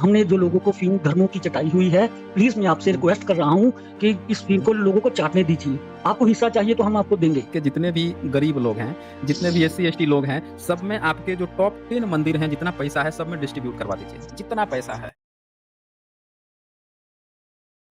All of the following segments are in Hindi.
हमने जो लोगों को फ़ीम धर्मों की चटाई हुई है, प्लीज़ मैं आपसे हुँ, रिक्वेस्ट कर रहा हूँ कि इस फ़ीम हुँ। को लोगों को चाटने दीजिए। आपको हिस्सा चाहिए तो हम आपको देंगे। के जितने भी गरीब लोग हैं, जितने भी एससी-एसटी लोग हैं, सब में आपके जो टॉप 10 मंदिर हैं, जितना पैसा है सब में डिस्ट्रीब्यूट करवा दीजिए, जितना पैसा है।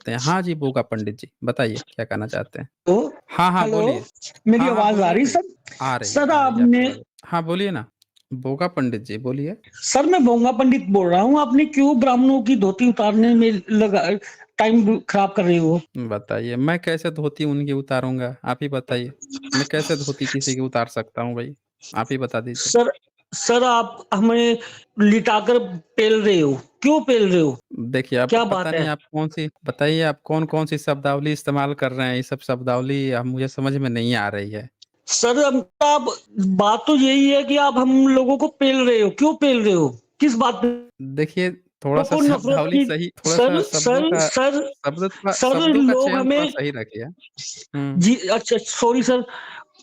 ते हैं। हाँ जी, बोगा पंडित जी, बताइए क्या कहना चाहते हैं? तो हाँ, हाँ, हेलो, बोलिए। मेरी हाँ, हाँ, आवाज़ आ बोलिए रही भई। सर? सर आ रही है आपने आपकी आवाज़। हाँ, बोलिए ना। बोगा पंडित जी, बोलिए। सर मैं बोंगा पंडित बोल रहा हूँ, आपने क्यों ब्राह्मणों की धोती उतारने में लगा टाइम खराब कर रहे हो? बताइए, मैं कैसे धोती उनकी उतारूँगा? आप ही बताइए। मैं कैसे धोती किसी की उतार सकता हूँ भई? आप ही बता दीजिए। सर सर आप हमें लिटाकर पेल रहे हो, क्यों पेल रहे हो? देखिए, अब क्या पता बात नहीं है? आप कौन-सी बताइए आप कौन-कौन सी शब्दावली इस्तेमाल कर रहे हैं? ये सब शब्दावली अब मुझे समझ में नहीं आ रही है। सर अब आप बात तो यही है कि आप हम लोगों को पेल रहे हो, क्यों पेल रहे हो? किस बात पे? देखिए, लोगों थोड़ा-सा को नफ़रत शब्दावली की सही सर थोड़ा-सा सर सर सर शब्दों का लोग चयन थोड़ा हमें सही रखिए। हुँ। जी अच्छा सॉरी सर,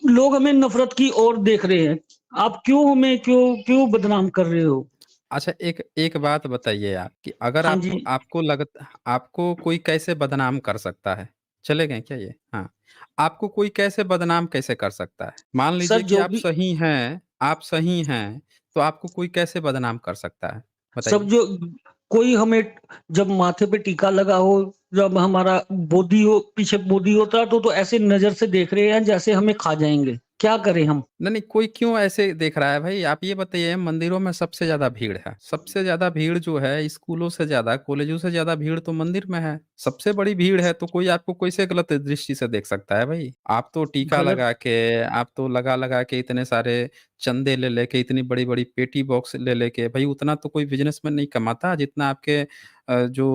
लोग हमें नफ़रत की ओर देख रहे हैं। आप क्यों हमें क्यों क्यों बदनाम कर रहे हो? अच्छा एक एक बात बताइए आप कि अगर हाँ आप जी, आपको कोई कैसे बदनाम कर सकता है? चले गए क्या ये? हाँ। आपको कोई कैसे बदनाम कैसे कर सकता है? मान सर लीजिए कि जो भी आप सही हैं, तो आपको कोई कैसे बदनाम कर सकता है? सब बताइए। जो कोई हमें जब माथे पे टीका लगा हो, जब हमारा बोदी हो पीछे बोदी होता है तो ऐसे नज़र से देख रहे हैं जैसे हमें खा जाएँगे। क्या करें हम? नहीं, नहीं, कोई क्यों ऐसे देख रहा है भाई? आप ये बताइए मंदिरों में सबसे ज़्यादा भीड़ है। सबसे ज़्यादा भीड़ जो है स्कूलों से ज़्यादा, कॉलेजों से ज़्यादा भीड़ तो मंदिर में है। सबसे बड़ी भीड़ है तो कोई आपको कैसे गलत दृष्टि से देख सकता है भाई? आप तो टीका गलत लगा के, आप तो लगा-लगा के इतने सारे चंदे ले लेके, इतनी बड़ी-बड़ी पेटी बॉक्स ले लेके, भई उतना तो कोई बिज़नेसमैन नहीं कमाता जितना आपके जो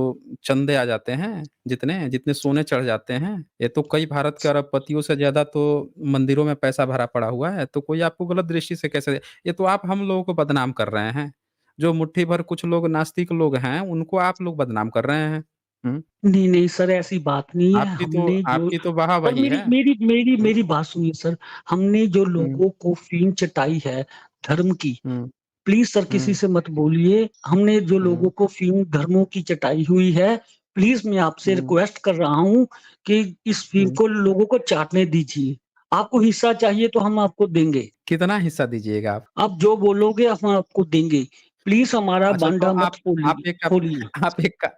चंदे आ जाते हैं, जितने सोने चढ़ जाते हैं। ये तो कई भारत के अरबपतियों से ज़्यादा तो मंदिरों में पैसा भरा पड़ा हुआ है, तो कोई आपको गलत दृष्टि से कैसे ये तो आप हम लोगों को बदनाम कर रहे हैं। जो मुट्ठी भर कुछ लोग नास्तिक लोग हैं, उनको आप लोग बदनाम कर रहे हैं। हुँ, नहीं, नहीं सर ऐसी बात नहीं है। हमने जो आपकी तो सर वाह-वाही मेरी है। मेरी मेरी हुँ, मेरी बात सुनिए सर। हमने जो हुँ, लोगों को फ़ीम चटाई है धर्म की, हुँ, प्लीज़ सर किसी हुँ, से मत बोलिए। हमने जो लोगों हुँ, को फ़ीम धर्मों की चटाई हुई है, प्लीज़ मैं आपसे हुँ, रिक्वेस्ट कर रहा हूँ कि इस फ़ीम हुँ। को लोगों को चाटने दीजिए। आपको हिस्सा चाहिए तो हम आपको देंगे। कितना हिस्सा दीजिएगा आप? आप जो बोलोगे हम आपको देंगे। प्लीज़ हमारा अच्छा तो बांडा मत खोलिए।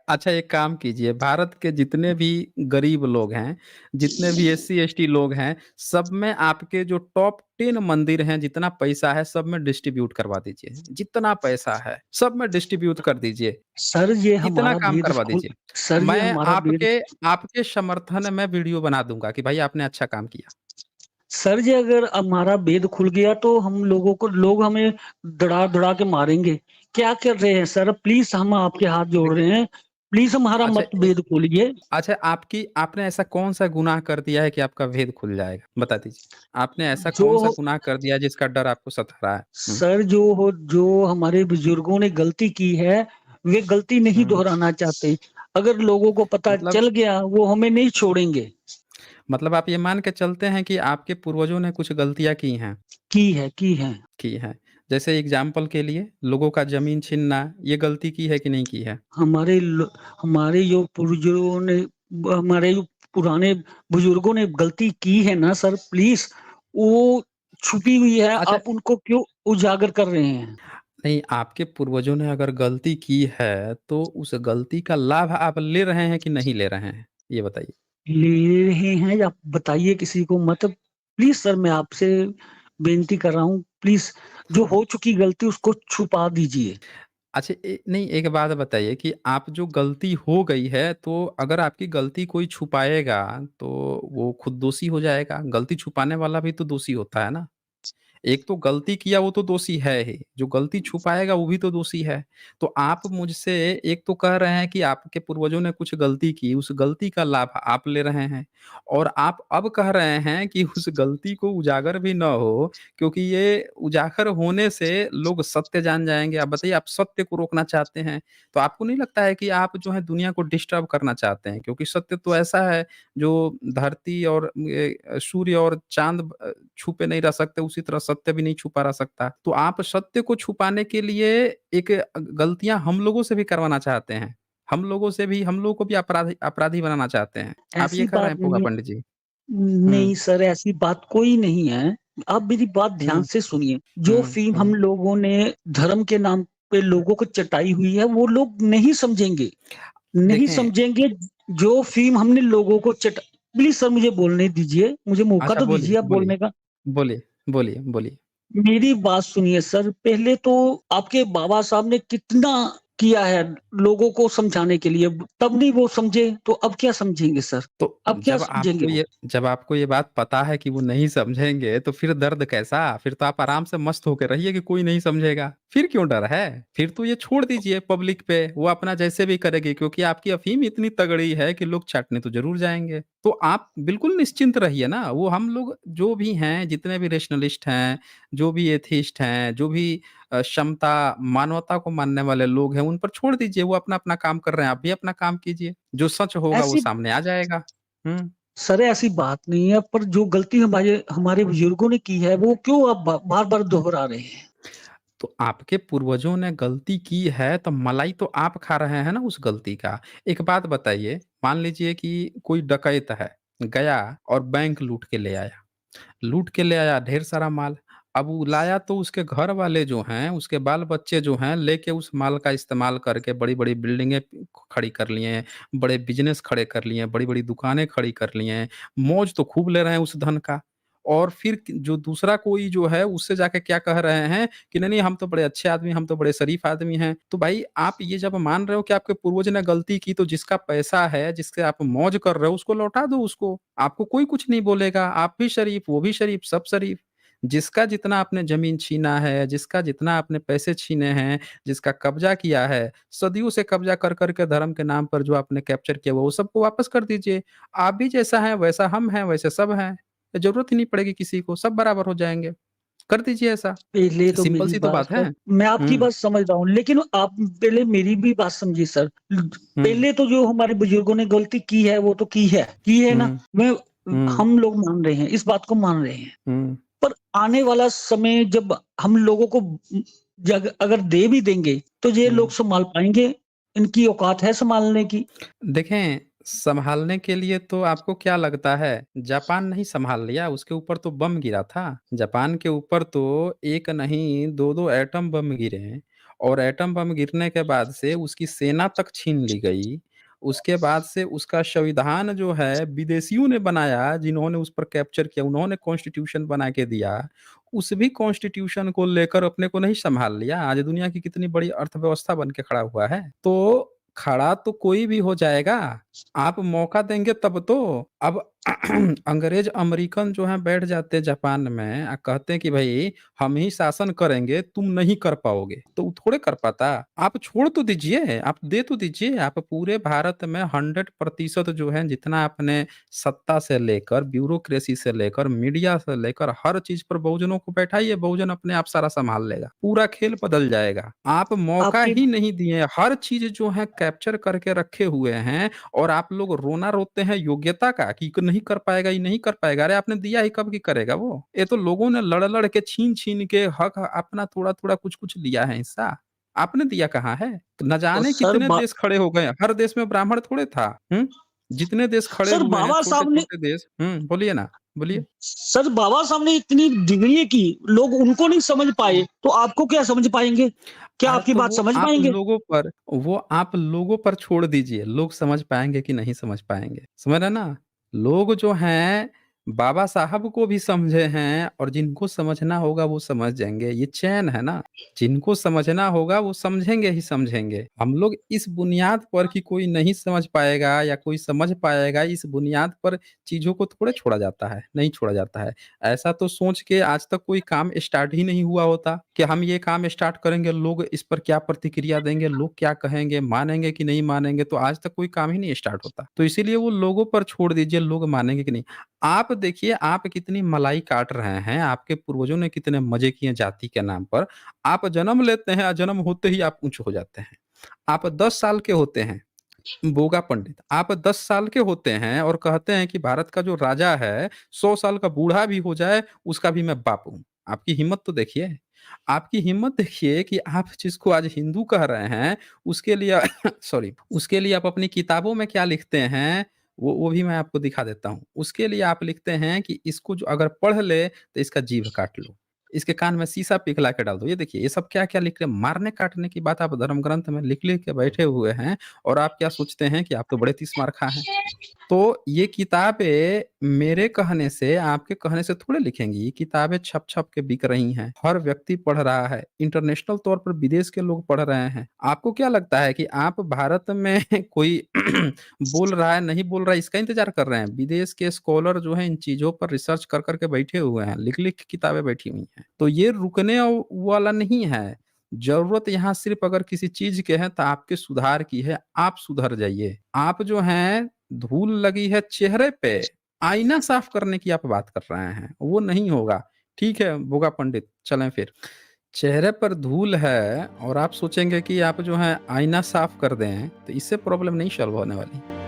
अच्छा एक काम कीजिए, भारत के जितने भी गरीब लोग हैं, जितने भी एससी-एसटी लोग हैं, सब में आपके जो टॉप 10 मंदिर हैं, जितना पैसा है सब में डिस्ट्रीब्यूट करवा दीजिए। जितना पैसा है, सब में डिस्ट्रीब्यूट कर दीजिए। सर ये इतना हमारा काम भेद करवा खुल दीजिए। सर ये मैं हमारा भेद आपके आपके समर्थन में वीडियो बना दूँगा कि भाई आपने अच्छा काम किया। सर जी अगर हमारा भेद खुल गया तो हम लोगों को लोग हमें दड़ा-दड़ा के मारेंगे। क्या कर रहे हैं सर? प्लीज़ हम आपके हाथ जोड़ देखिए रहे हैं। प्लीज़ हमारा अच्छा मतभेद खोलिए। अच्छा, आपने ऐसा कौन-सा गुनाह कर दिया है कि आपका भेद खुल जाएगा? बता दीजिए। आपने ऐसा जो कौन-सा गुनाह कर दिया है जिसका डर आपको सता रहा है? हुँ, सर जो हमारे बुजुर्गों ने गलती की है, वे गलती नहीं हुँ। दोहराना चाहते। अगर लोगों को पता मतलब चल गया, वो हमें नहीं छोड़ेंगे। मतलब आप ये मान के चलते हैं कि आपके पूर्वजों ने कुछ गलतियाँ की है। की हैं। जैसे एग्ज़ाम्पल के लिए लोगों का ज़मीन छीनना, ये गलती की है कि नहीं की है? हमारे ल हमारे जो पूर्वजों ने हमारे जो पुराने बुजुर्गों ने गलती की है ना सर प्लीज़ वो छुपी हुई है, अच्छा आप उनको क्यों उजागर कर रहे हैं? नहीं, आपके पूर्वजों ने अगर गलती की है, तो उस गलती का लाभ आप ले रहे हैं कि नहीं ले रहे हैं? ये बताइए। ले रहे हैं आप बताइए किसी को मत प्लीज़ सर मैं आपसे बेनती कर रहा हूँ, प्लीज़ जो हो चुकी गलती उसको छुपा दीजिए। अच्छा नहीं एक बात बताइए कि आप जो गलती हो गई है, तो अगर आपकी गलती कोई छुपाएगा, तो वो खुद दोषी हो जाएगा। गलती छुपाने वाला भी तो दोषी होता है ना? एक तो गलती किया वो तो दोषी है ही, जो गलती छुपाएगा वो भी तो दोषी है। तो आप मुझसे एक तो कह रहे हैं कि आपके पूर्वजों ने कुछ गलती की, उस गलती का लाभ आप ले रहे हैं और आप अब कह रहे हैं कि उस गलती को उजागर भी ना हो क्योंकि ये उजागर होने से लोग सत्य जान जाएँगे। आप बताइए आप सत्य को रोकना चाहते हैं, तो आपको नहीं लगता है कि आप जो है दुनिया को डिस्टर्ब करना चाहते हैं? क्योंकि सत्य तो ऐसा है जो धरती और सूर्य और चाँद छुपे नहीं रह सकते, उसी तरह सत्य भी नहीं छुपा रह सकता। तो आप सत्य को छुपाने के लिए एक गलतियाँ हम लोगों से भी करवाना चाहते हैं। हम लोगों को भी अपराधी अपराधी बनाना चाहते हैं। आप ये ऐसी कर रहे बात हैं पोगा नहीं है। पंडित जी। हुँ, नहीं सर, ऐसी बात कोई नहीं है। आप मेरी बात ध्यान हुँ, से सुनिए। जो हुँ, फ़िल्म हम हुँ। लोगों ने धर्म के नाम पे लोगों को चटाई हुई है, वो लोग नहीं समझेंगे। नहीं देखें समझेंगे। जो फ़िल्म हमने लोगों को प्लीज़ सर मुझे बोलने दीजिए, मुझे मौका अच्छा तो बोलिए, दीजिए आप बोलिए, बोलने का। बोलिए, बोलिए, बोलिए। मेरी बात सुनिए सर, पहले तो आपके बाबा साहब ने कितना किया है लोगों को समझाने के लिए, तब नहीं वो समझे, तो अब क्या समझेंगे सर? तो अब क्या समझेंगे वो? जब आपको ये बात पता है कि वो नहीं समझेंगे, तो फिर दर्द कैसा? फिर तो आप आराम से मस्त होके रहिए कि कोई नहीं समझेगा। फिर क्यों डर है? फिर तो ये छोड़ दीजिए पब्लिक पे, वो अपना जैसे भी करेगी क्योंकि आपकी अफ़ीम इतनी तगड़ी है कि लोग चाटने तो ज़रूर जाएँगे। तो आप बिल्कुल निश्चिंत रहिए ना, वो हम लोग जो भी हैं, जितने भी रैशनलिस्ट हैं, जो भी एथिस्ट हैं, जो भी क्षमता, मानवता को मानने वाले लोग हैं, उन पर छोड़ दीजिए, वो अपना-अपना काम कर रहे हैं, आप भी अपना काम कीजिए। जो सच होगा वो ऐसी सामने आ जाएगा। हुँ। सर ऐसी बात नहीं है, पर जो गलती हमारे हमारे बुजुर्गों ने की है, वो क्यों आप बार-बार दोहरा रहे हैं? तो आपके पूर्वजों ने गलती की है, तो मलाई तो आप खा रहे हैं ना उस गलती का। एक बात बताइए, मान लीजिए कि कोई डकैत है, गया और बैंक लूट के ले आया। लूट के ले आया ढेर सारा माल। अब वो लाया तो उसके घर वाले जो हैं, उसके बाल-बच्चे जो हैं, लेके उस माल का इस्तेमाल करके बड़ी-बड़ी बिल्डिंगें खड़ी कर लिए हैं, बड़े बिज़नेस खड़े कर लिए हैं, बड़ी-बड़ी दुकानें खड़ी कर लिए हैं। मौज तो खूब ले रहे हैं उस धन का। और फिर क जो दूसरा कोई जो है, उससे जाके क्या कह रहे हैं कि नहीं-नहीं हम तो बड़े अच्छे आदमी, हम तो बड़े शरीफ आदमी हैं। तो भाई आप ये जब मान रहे हो कि आपके पूर्वज ने गलती की, तो जिसका पैसा है, जिससे आप मौज कर रहे हो, उसको लौटा दो उसको। आपको कोई कुछ नहीं बोलेगा, आप भी शरीफ, वो भी शरीफ, सब शरीफ। जिसका जितना आपने ज़मीन छीना है, जिसका जितना आपने पैसे छीने हैं, जिसका कब्ज़ा किया है, सदियों से कब्ज़ा कर के धर्म के नाम पर जो आपने कैप्चर किया हुआ, वो सबको वापस कर दीजिए। आप भी जैसा हैं, वैसा हम हैं, वैसे सब हैं। ज़रूरत ही नहीं पड़ेगी किसी को, सब बराबर हो जाएँगे। कर दीजिए ऐसा, पहले तो सिंपल मेरी सी तो बात बात सर, है। मैं आपकी हुँ, बात समझ रहा हूँ, लेकिन आप पहले मेरी भी बात समझिए सर। हुँ, पहले तो जो हमारे बुजुर्गों ने गलती की है, वो तो की है ना? हुँ, हुँ, हम लोग मान रहे हैं, इस बात को मान रहे हैं। हुँ। पर आने वाला समय जब हम लोगों को जग अगर दे भी देंगे, तो ये लोग हुँ। सँभाल पाएँगे? इनकी औकात है सँभालने की? देखें, सँभालने के लिए तो आपको क्या लगता है, जापान नहीं सँभाल लिया, उसके ऊपर तो बम गिरा था। जापान के ऊपर तो 1 नहीं 2-2 एटम बम गिरे और एटम बम गिरने के बाद से उसकी सेना तक छीन ली गई। उसके बाद से उसका संविधान जो है विदेशियों ने बनाया, जिन्होंने उस पर कैप्चर किया, उन्होंने कॉन्स्टिट्यूशन बना के दिया। उस भी कॉन्स्टिट्यूशन को लेकर अपने को नहीं सँभाल लिया। आज दुनिया की कितनी बड़ी अर्थव्यवस्था बन के खड़ा हुआ है। तो खड़ा तो कोई भी हो जाएगा, आप मौका देंगे तब तो। अब अंग्रेज़ अमेरिकन जो हैं बैठ जाते हैं जापान में कहते हैं कि भई हम ही शासन करेंगे, तुम नहीं कर पाओगे, तो वो थोड़े कर पाता। आप छोड़ तो दीजिए, आप दे तो दीजिए, आप पूरे भारत में 100% जो है जितना आपने सत्ता से लेकर, ब्यूरोक्रेसी से लेकर, मीडिया से लेकर हर चीज़ पर बहुजनों को बैठाइए, बहुजन अपने आप सारा सँभाल लेगा। पूरा खेल बदल जाएगा। आप मौका आपकी ही नहीं दिए, हर चीज़ जो है कैप्चर करके रखे हुए हैं और आप लोग रोना रोते हैं योग्यता का कि नहीं कर पाएगा, ये नहीं कर पाएगा। अरे आपने दिया ही कब की करेगा वो? ये तो लोगों ने लड़-लड़ के छीन-छीन के हक अपना थोड़ा-थोड़ा कुछ-कुछ लिया है हिस्सा। आपने दिया कहाँ है? न तो जाने सर कितने बा देश खड़े हो गए, हर देश में ब्राह्मण थोड़े था। हुँ? जितने देश खड़े सर हुए हैं बाबा साहब ने छोटे-छोटे देश बोलिए ना, बोलिए। सर बाबा साहब ने इतनी डिग्री की, लोग उनको नहीं समझ पाए, तो आपको क्या समझ पाएँगे? क्या अरे आपकी तो बात समझ पाएँगे? वो आप लोगों पर छोड़ दीजिए, लोग समझ पाएँगे कि नहीं समझ पाएँगे, समझ रहे हैं ना? लोग जो हैं, बाबा साहब को भी समझे हैं और जिनको समझना होगा वो समझ जाएँगे, ये चैन है ना, जिनको समझना होगा वो समझेंगे ही समझेंगे। हम लोग इस बुनियाद पर कि कोई नहीं समझ पाएगा या कोई समझ पाएगा, इस बुनियाद पर चीज़ों को थोड़े छोड़ा जाता है, नहीं छोड़ा जाता है। ऐसा तो सोच के आज तक कोई काम स्टार्ट ही नहीं हुआ होता कि हम ये काम स्टार्ट करेंगे, लोग इस पर क्या प्रतिक्रिया देंगे, लोग क्या कहेंगे, मानेंगे कि नहीं मानेंगे, तो आज तक कोई काम ही नहीं स्टार्ट होता। तो इसीलिए वो लोगों पर छोड़ दीजिए, लोग मानेंगे कि नहीं। आप देखिए आप कितनी मलाई काट रहे हैं, आपके पूर्वजों ने कितने मज़े किए जाति के नाम पर। आप जन्म लेते हैं और जन्म होते ही आप ऊँच हो जाते हैं। आप 10 साल के होते हैं बोगा पंडित, आप 10 साल के होते हैं और कहते हैं कि भारत का जो राजा है, 100 साल का बूढ़ा भी हो जाए, उसका भी मैं बाप हूँ। आपकी हिम्मत तो देखिए। आपकी हिम्मत देखिए कि आप जिसको आज हिंदू कह रहे हैं, उसके लिए सॉरी, उसके लिए आप अपनी किताबों में क्या लिखते हैं, वो भी मैं आपको दिखा देता हूँ। उसके लिए आप लिखते हैं कि इसको जो अगर पढ़ ले, तो इसका जीभ काट लो। इसके कान में शीशा पिघला के डाल दो। ये देखिए, ये सब क्या-क्या लिख रहे हैं, मारने-काटने की बात आप धर्म ग्रंथ में लिख-लिख के बैठे हुए हैं और आप क्या सोचते हैं कि आप तो बड़े तीस मार खा हैं। तो ये किताबें मेरे कहने से, आपके कहने से थोड़े लिखेंगी। ये किताबें छप-छप के बिक रही हैं। हर व्यक्ति पढ़ रहा है। इंटरनेशनल तौर पर विदेश के लोग पढ़ रहे हैं। आपको क्या लगता है कि आप भारत में कोई बोल रहा है, नहीं बोल रहा है, इसका इंतज़ार कर रहे हैं? विदेश के स्कॉलर जो हैं इन चीज़ों पर रिसर्च कर के बैठे हुए हैं। लिख-लिख के किताबें बैठी हुई हैं। तो ये रुकने वाला नहीं है। ज़रूरत यहाँ सिर्फ़ अगर किसी चीज़ की है तो आपके सुधार की है। आप सुधर जाइए। आप जो हैं धूल लगी है चेहरे पे, आईना साफ करने की आप बात कर रहे हैं, वो नहीं होगा। ठीक है, बोगा पंडित, चलें फिर। चेहरे पर धूल है और आप सोचेंगे कि आप जो है आईना साफ कर दें, तो इससे प्रॉब्लम नहीं सॉल्व होने वाली।